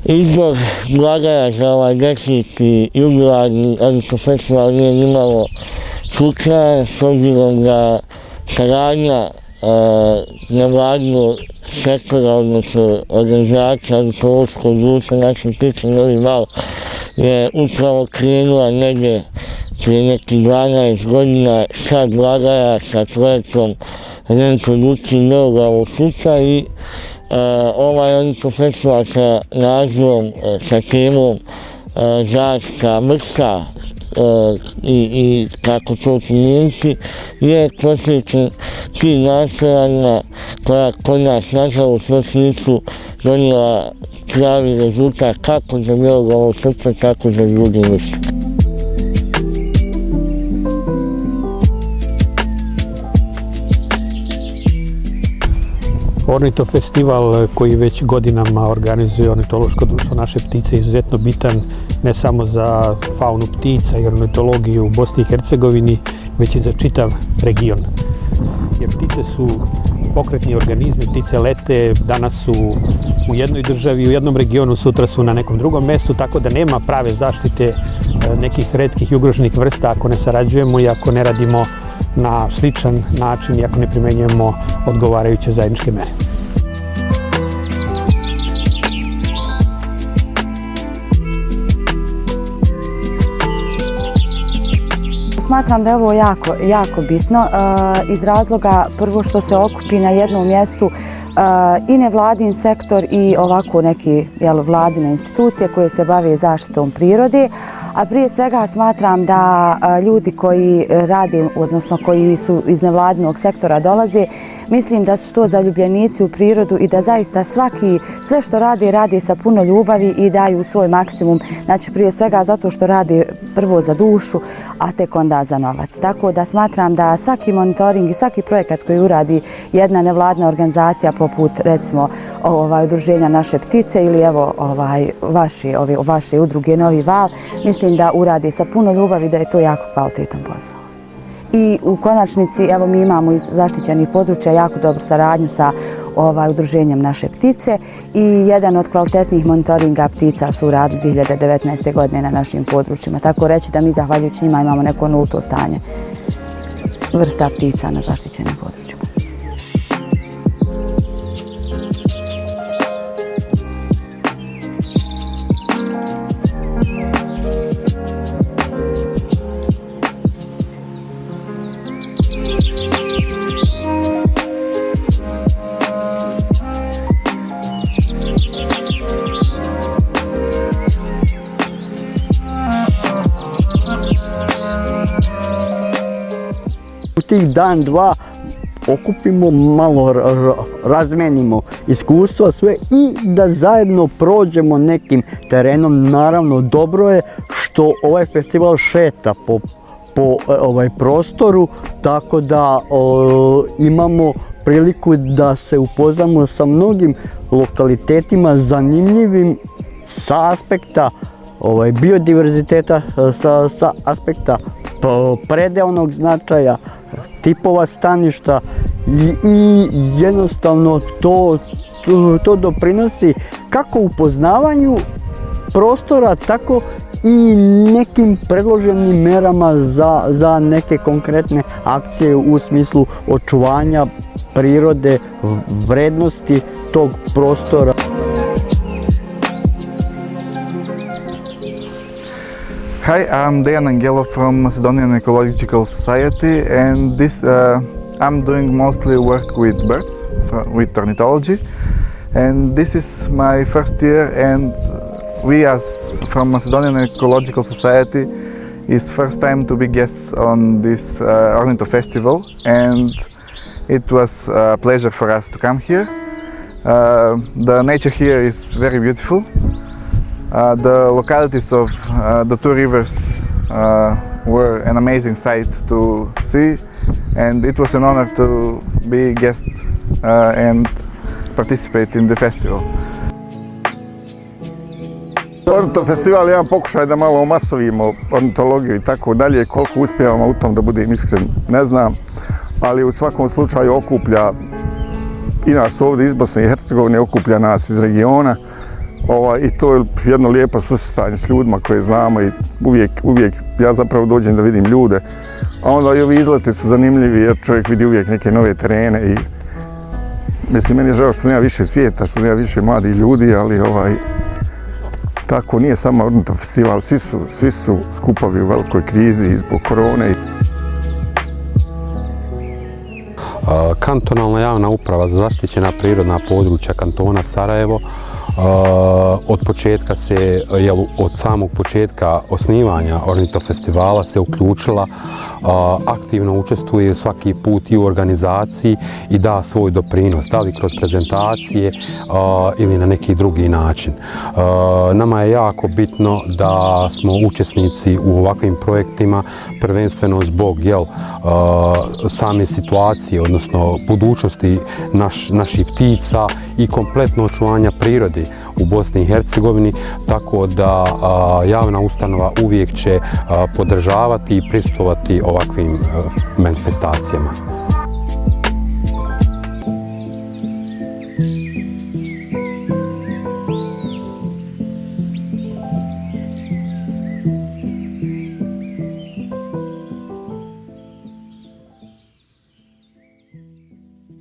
Izbor blagajara za ovaj 10. jubilarni, odnosno festival nije nimalo slučajan, s obzirom da saradnja nevladinog sektora, odnosno organizacija ornitološkog društva Naše ptice Novi Val je upravo krenula negdje prije nekih 12 godina sa blagaja, sa projektom reprodukcije neoglavog suca i ovaj ornito festival sa nazivom, sa temom zaštita vrsta i kako to primijeniti je posvećen tim nastojanjima koja kod nas nažalost još nisu donijela pravi rezultat kako za neoglavog suca, tako za druge vrste. Ornito festival koji već godinama organizuje ornitološko društvo Naše ptice je izuzetno bitan ne samo za faunu ptica i ornitologiju u Bosni i Hercegovini, već i za čitav region. Jer ptice su pokretni organizmi, ptice lete, danas su u jednoj državi, u jednom regionu, sutra su na nekom drugom mjestu, tako da nema prave zaštite nekih retkih i ugroženih vrsta ako ne sarađujemo i ako ne radimo na sličan način i ako ne primenjujemo odgovarajuće zajedničke mere. Smatram da je ovo jako bitno iz razloga prvo što se okupi na jednom mjestu i nevladin sektor i ovako neki vladine institucije koje se bave zaštitom prirode. A prije svega smatram da ljudi koji rade, odnosno koji su iz nevladinog sektora dolaze, mislim da su to zaljubljenici u prirodu i da zaista sve što rade sa puno ljubavi i daju svoj maksimum. Znači prije svega zato što rade prvo za dušu, a tek onda za novac. Tako da smatram da svaki monitoring i svaki projekat koji uradi jedna nevladina organizacija poput recimo udruženja Naše ptice ili evo vaše udruge Novi Val, mislim da uradi sa puno ljubavi, da je to jako kvalitetan posao. I u konačnici, evo mi imamo iz zaštićenih područja jako dobru saradnju sa udruženjem Naše ptice i jedan od kvalitetnijih monitoringa ptica su uradili 2019. godine na našim područjima. Tako reći da mi zahvaljujući njima imamo neko nulto stanje vrsta ptica na zaštićenim područjima. U tih dan, dva okupimo, malo razmenimo iskustva sve i da zajedno prođemo nekim terenom. Naravno, dobro je što ovaj festival šeta po prostoru, tako da imamo priliku da se upoznamo sa mnogim lokalitetima zanimljivim sa aspekta biodiverziteta, sa aspekta predeonog značaja, tipova staništa i jednostavno to doprinosi kako upoznavanju prostora, tako i nekim predloženim merama za neke konkretne akcije u smislu očuvanja prirode, vrednosti tog prostora. Hi, I'm Dejan Angelov from Macedonian Ecological Society, and I'm doing mostly work with birds, with ornithology, and this is my first year, and we as from Macedonian Ecological Society is first time to be guests on this Ornito Festival, and it was a pleasure for us to come here. The nature here is very beautiful. The localities of the two rivers were an amazing sight to see, and it was an honor to be guest and participate in the festival. Ornito festival je jedan pokušaj da malo omasovimo ornitologiju i tako dalje. Koliko uspijevamo u tom, da budem iskren, ne znam. ali u svakom slučaju okuplja i nas ovdje iz Bosne i Hercegovine, okuplja nas iz regiona. I to je jedno lijepo susretanje s ljudima koje znamo i uvijek ja zapravo dođem da vidim ljude. A onda i ovi izleti su zanimljivi jer čovjek vidi uvijek neke nove terene i mislim, meni je žao što nema više svijeta, što nema više mladih ljudi, ali tako nije samo Ornito festival, svi su skupovi u velikoj krizi zbog korone. Kantonalna javna uprava za zaštićena prirodna područja kantona Sarajevo od početka se, od samog početka osnivanja Ornito festivala se uključila, aktivno učestvuje svaki put i u organizaciji i da svoj doprinos, da li kroz prezentacije ili na neki drugi način. Nama je jako bitno da smo učesnici u ovakvim projektima, prvenstveno zbog same situacije, odnosno budućnosti naših ptica i kompletno očuvanja prirode u Bosni i Hercegovini, tako da javna ustanova uvijek će podržavati i prisustvovati ovakvim manifestacijama.